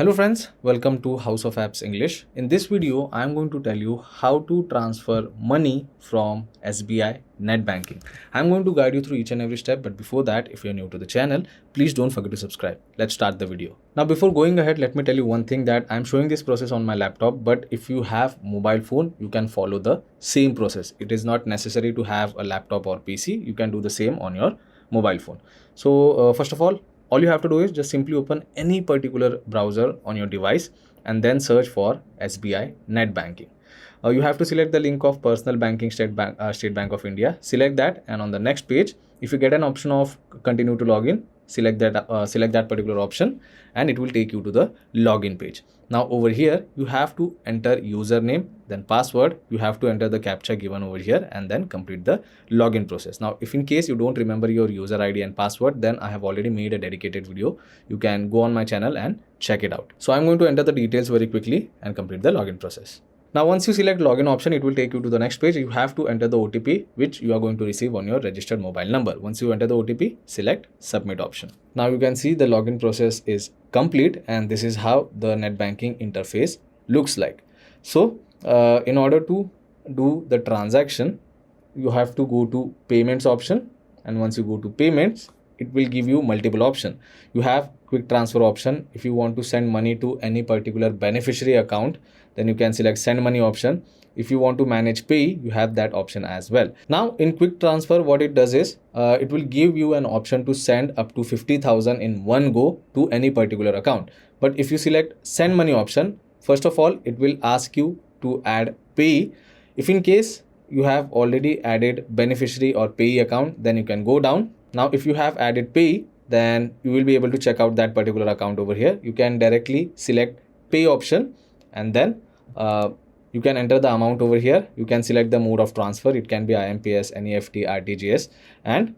Hello friends, welcome to House of Apps English. In this video, I am going to tell you how to transfer money from SBI Net Banking. I am going to guide you through each and every step, but before that, if you are new to the channel, please don't forget to subscribe. Let's start the video. Now, before going ahead, let me tell you one thing that I am showing this process on my laptop, but if you have mobile phone, you can follow the same process. It is not necessary to have a laptop or PC. You can do the same on your mobile phone. So first of all you have to do is just simply open any particular browser on your device and then search for SBI Net Banking. You have to select the link of personal banking State Bank of India. Select that, and on the next page, if you get an option of continue to login, select that particular option, and it will take you to the login page. Now over here, you have to enter username, then password. You have to enter the captcha given over here and then complete the login process. Now, if in case you don't remember your user ID and password, then I have already made a dedicated video. You can go on my channel and check it out. So I'm going to enter the details very quickly and complete the login process. Now, once you select login option, it will take you to the next page. You have to enter the OTP, which you are going to receive on your registered mobile number. Once you enter the OTP, select submit option. Now you can see the login process is complete, and this is how the net banking interface looks like. So in order to do the transaction, you have to go to payments option, and once you go to payments, it will give you multiple option. You have quick transfer option. If you want to send money to any particular beneficiary account, then you can select send money option. If you want to manage pay, you have that option as well. Now in quick transfer, what it does is it will give you an option to send up to 50,000 in one go to any particular account. But if you select send money option, first of all, it will ask you to add pay. If in case you have already added beneficiary or payee account, then you can go down. Now if you have added pay, then you will be able to check out that particular account over here. You can directly select pay option, and then you can enter the amount over here. You can select the mode of transfer. It can be IMPS, NEFT, RTGS, and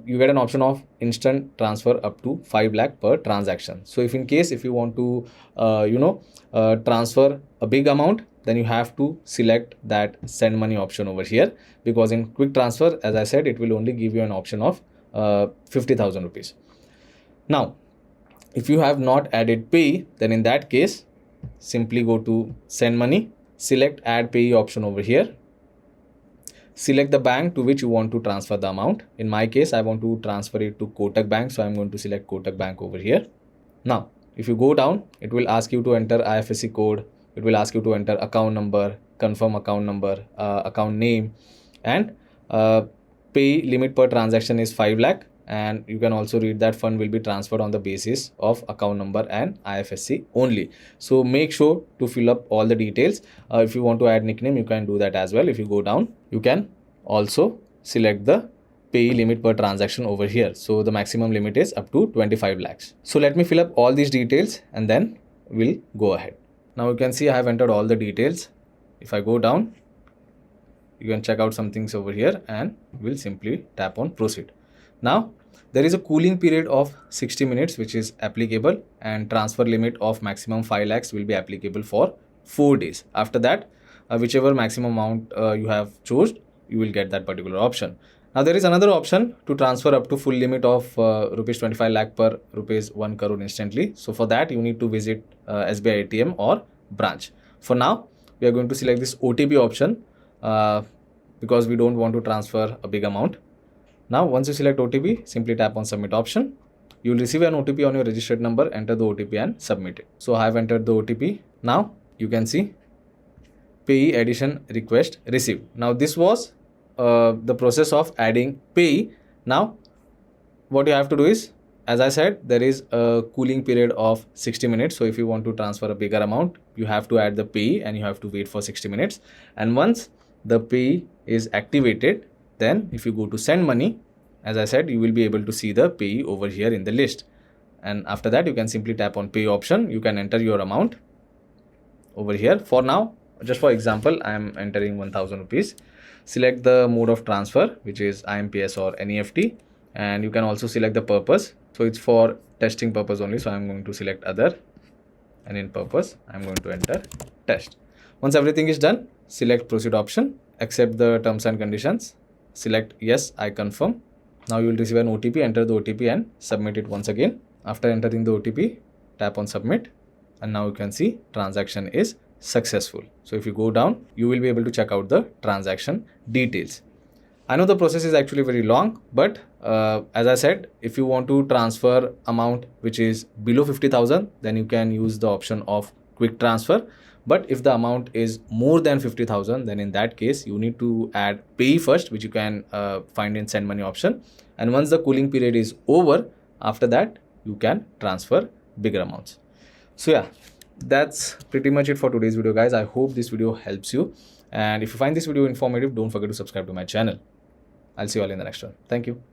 you get an option of instant transfer up to 5 lakh per transaction. So if in case if you want to transfer a big amount, then you have to select that send money option over here, because in quick transfer, as I said, it will only give you an option of 50,000 rupees. Now, if you have not added pay, then in that case, simply go to send money, select add payee option over here, select the bank to which you want to transfer the amount. In my case, I want to transfer it to Kotak Bank, so I'm going to select Kotak Bank over here. Now, if you go down, it will ask you to enter IFSC code. It will ask you to enter account number, confirm account number, account name, and pay limit per transaction is 5 lakh. And you can also read that fund will be transferred on the basis of account number and IFSC only. So make sure to fill up all the details. If you want to add nickname, you can do that as well. If you go down, you can also select the pay limit per transaction over here. So the maximum limit is up to 25 lakhs. So let me fill up all these details and then we'll go ahead. Now you can see I have entered all the details. If I go down, you can check out some things over here and we'll simply tap on proceed. Now, there is a cooling period of 60 minutes which is applicable, and transfer limit of maximum 5 lakhs will be applicable for 4 days. After that, whichever maximum amount you have chosen, you will get that particular option. Now, there is another option to transfer up to full limit of rupees 25 lakh per rupees 1 crore instantly. So for that, you need to visit SBI ATM or branch. For now, we are going to select this OTP option because we don't want to transfer a big amount. Now, once you select OTP, simply tap on submit option. You will receive an OTP on your registered number. Enter the OTP and submit it. So I have entered the OTP. Now you can see payee addition request received. Now this was the process of adding payee. Now what you have to do is, as I said, there is a cooling period of 60 minutes. So if you want to transfer a bigger amount, you have to add the payee and you have to wait for 60 minutes. And once the payee is activated, then if you go to send money, as I said, you will be able to see the payee over here in the list. And after that, you can simply tap on pay option. You can enter your amount over here. For now, just for example, I am entering 1000 rupees. Select the mode of transfer, which is IMPS or NEFT. And you can also select the purpose. So it's for testing purpose only. So I'm going to select other. And in purpose, I'm going to enter test. Once everything is done, select proceed option. Accept the terms and conditions. Select yes, I confirm. Now you will receive an OTP, enter the OTP and submit it once again. After entering the OTP, tap on submit and now you can see transaction is successful. So if you go down, you will be able to check out the transaction details. I know the process is actually very long, but as I said, if you want to transfer amount which is below 50,000, then you can use the option of quick transfer. But if the amount is more than 50,000, then in that case, you need to add pay first, which you can find in send money option. And once the cooling period is over, after that, you can transfer bigger amounts. So yeah, that's pretty much it for today's video, guys. I hope this video helps you. And if you find this video informative, don't forget to subscribe to my channel. I'll see you all in the next one. Thank you.